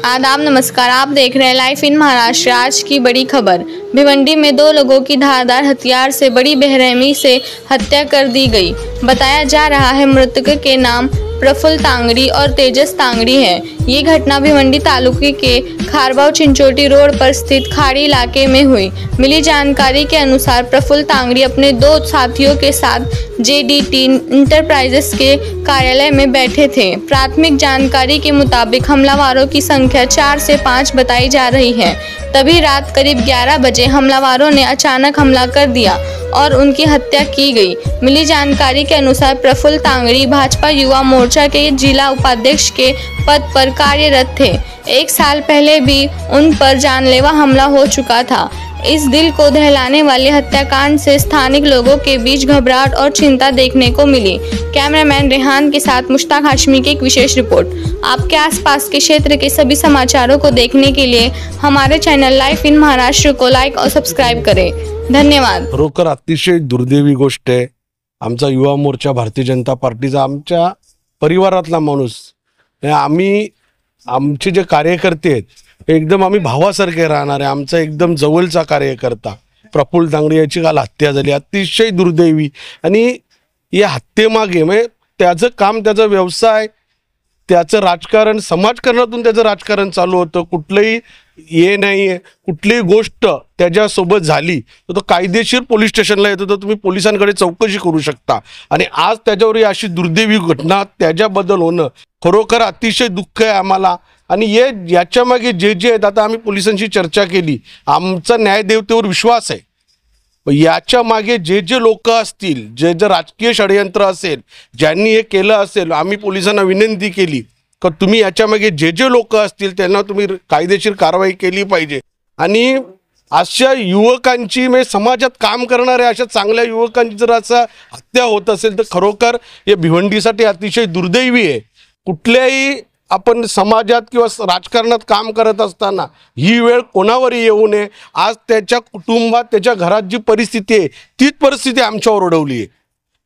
आदाब नमस्कार, आप देख रहे हैं लाइव इन महाराष्ट्र। आज की बड़ी खबर, भिवंडी में 2 लोगों की धारदार हथियार से बड़ी बेरहमी से हत्या कर दी गई। बताया जा रहा है मृतक के नाम प्रफुल्ल तांगड़ी और तेजस तांगड़ी है। ये घटना भिवंडी तालुके के खारबाव चिंचोटी रोड पर स्थित खाड़ी इलाके में हुई। मिली जानकारी के अनुसार प्रफुल्ल तांगड़ी अपने 2 साथियों के साथ JDT इंटरप्राइजेस के कार्यालय में बैठे थे। प्राथमिक जानकारी के मुताबिक हमलावरों की संख्या 4 से 5 बताई जा रही है। तभी रात करीब 11 बजे हमलावरों ने अचानक हमला कर दिया और उनकी हत्या की गई। मिली जानकारी के अनुसार प्रफुल्ल तांगड़ी भाजपा युवा मोर्चा के जिला उपाध्यक्ष के पद पर कार्यरत थे। 1 साल पहले भी उन पर जानलेवा हमला हो चुका था। इस दिल को दहलाने वाले हत्याकांड से स्थानिक लोगों के बीच घबराहट और चिंता देखने को मिली। कैमरामैन रेहान के साथ मुश्ताक हाशमी की एक विशेष रिपोर्ट। आपके आसपास के क्षेत्र के सभी समाचारों को देखने के लिए हमारे चैनल लाइव इन महाराष्ट्र को लाइक और सब्सक्राइब करें। धन्यवाद। खरोखर अतिशय दुर्दैवी गोष्ट आहे। आमचा युवा मोर्चा भारतीय जनता पार्टीचा आमच्या परिवारातला माणूस, आम्ही आमचे जे कार्यकर्ते आहेत एकदम आम्ही भावासारखे राहणार आहे। आमचा एकदम जवळचा कार्यकर्ता प्रफुल्ल तांगडी याची काल हत्या झाली, अतिशय दुर्दैवी। आणि या हत्येमागे म्हणजे त्याचं काम, त्याचा व्यवसाय, त्याचं राजकारण, समाजकारणातून त्याचं राजकारण चालू होतं। कुठलंही हे नाही आहे, कुठलीही गोष्ट त्याच्यासोबत झाली तर तो कायदेशीर पोलीस स्टेशनला येतो, तर तुम्ही पोलिसांकडे चौकशी करू शकता। आणि आज त्याच्यावर अशी दुर्दैवी घटना त्याच्याबद्दल होणं खरोखर अतिशय दुःख आहे आम्हाला। आणि याच्या मागे जे आहेत, आता आम्ही पोलिसांशी चर्चा केली, आमचा न्यायदेवतेवर विश्वास आहे। याच्या मागे जे लोक असतील, जे राजकीय षडयंत्र असेल, ज्यांनी हे केलं असेल, आम्ही पोलिसांना विनंती केली की तुम्ही याच्या मागे जे लोक असतील त्यांना तुम्ही कायदेशीर कारवाई केली पाहिजे। आणि अशा युवकांची, म्हणजे समाजात काम करणाऱ्या अशा चांगल्या युवकांची जर असं हत्या होत असेल तर खरोखर हे भिवंडीसाठी अतिशय दुर्दैवी आहे। कुठल्याही आपण समाजात किंवा राजकारणात काम करत असताना ही वेळ कोणावरही येऊ नये। आज त्याच्या कुटुंबात, त्याच्या घरात जी परिस्थिती आहे तीच परिस्थिती आमच्यावर ओढवली आहे।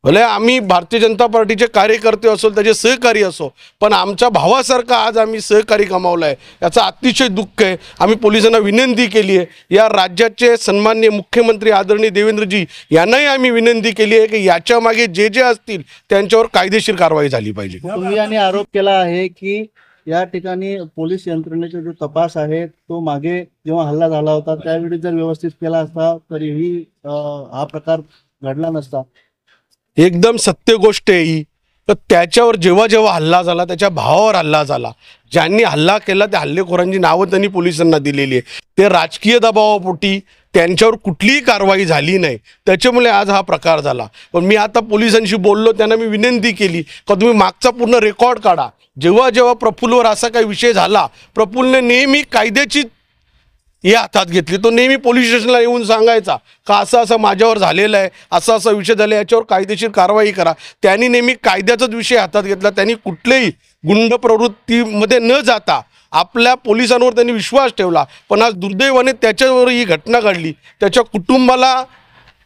भले आम्ही भारतीय जनता पार्टीचे कार्यकर्ते असो, त्याचे सहकारी असो, पण आमच्या भावासारखा आज आम्ही सहकारी गमावला आहे, याचा अतिशय दुःख आहे। आम्ही पोलिसांना विनंती केली आहे, या राज्याचे सन्माननीय मुख्यमंत्री आदरणीय देवेंद्रजी यांनाही आम्ही विनंती केली आहे की याच्या मागे जे असतील त्यांच्यावर कायदेशीर कारवाई झाली पाहिजे। तुम्ही यांनी आरोप केला आहे की या ठिकाणी पोलीस यंत्रणेचा जो तपास आहे तो मागे जेव्हा हल्ला झाला होता त्यावेळी जर व्यवस्थित केला असता तरीही हा प्रकार घडला नसता। एकदम सत्य गोष्ट आहे ही। तर त्याच्यावर जेव्हा हल्ला झाला, त्याच्या भावावर हल्ला झाला, ज्यांनी हल्ला केला त्या हल्लेखोरांची नावं त्यांनी पोलिसांना दिलेली आहे। ते राजकीय दबावापोटी त्यांच्यावर कुठलीही कारवाई झाली नाही, त्याच्यामुळे आज हा प्रकार झाला। पण मी आता पोलिसांशी बोललो, त्यांना मी विनंती केली की तुम्ही मागचा पूर्ण रेकॉर्ड काढा। जेव्हा प्रफुल्लवर असा काही विषय झाला, प्रफुल्लने नेहमी कायद्याची हे हातात घेतली। तो नेहमी पोलीस स्टेशनला येऊन सांगायचा का असं माझ्यावर झालेलं आहे, असा विषय झाला, याच्यावर कायदेशीर कारवाई करा। त्यांनी नेहमी कायद्याचाच विषय हातात घेतला। त्यांनी कुठल्याही गुंड प्रवृत्तीमध्ये न जाता आपल्या पोलिसांवर त्यांनी विश्वास ठेवला। पण आज दुर्दैवाने त्याच्यावर ही घटना घडली। त्याच्या कुटुंबाला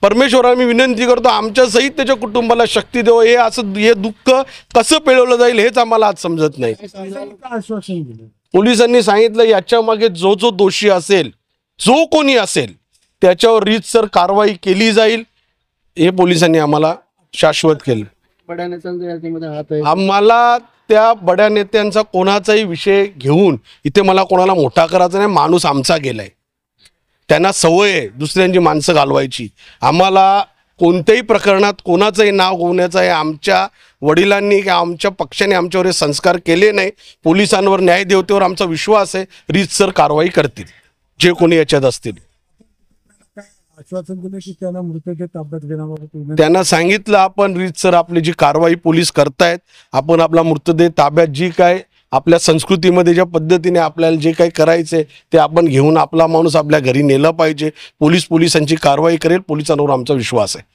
परमेश्वराला मी विनंती करतो, आमच्या सहित त्याच्या कुटुंबाला शक्ती देव। हे दुःख कसं पेळवलं जाईल हेच आम्हाला आज समजत नाही। पोलिसांनी सांगितलं याच्या मागे जो दोषी असेल, जो कोणी असेल, त्याच्यावर रीतसर कारवाई केली जाईल, हे पोलिसांनी आम्हाला शाश्वत केलं। बड्या नेत्यांचा याच्यामध्ये हात आहे। आम्हाला त्या बड्या नेत्यांचा कोणाचाही विषय घेऊन इथे मला कोणाला मोठा करायचा नाही। माणूस आमचा गेलाय, त्यांना सवय आहे दुसऱ्यांची माणसं घालवायची। आम्हाला कोणत्याही प्रकरणात कोणाचंही नाव गोवण्याचं आहे। आमच्या वडिलांनी किंवा आमच्या पक्षाने आमच्यावर हे संस्कार केले नाही। पोलिसांवर, न्यायदेवतेवर आमचा विश्वास आहे, रीतसर कारवाई करतील जे कोणी याच्यात असतील। त्यांना सांगितलं आपण रीतसर आपली जी कारवाई पोलीस करतायत, आपण आपला मृतदेह ताब्यात, जी काय आपल्या संस्कृतीमध्ये ज्या पद्धतीने आपल्याला जे काही करायचे ते आपण घेऊन आपला माणूस आपल्या घरी नेला पाहिजे। पोलिसांची कारवाई करेल, पोलिसांवर आमचा विश्वास आहे।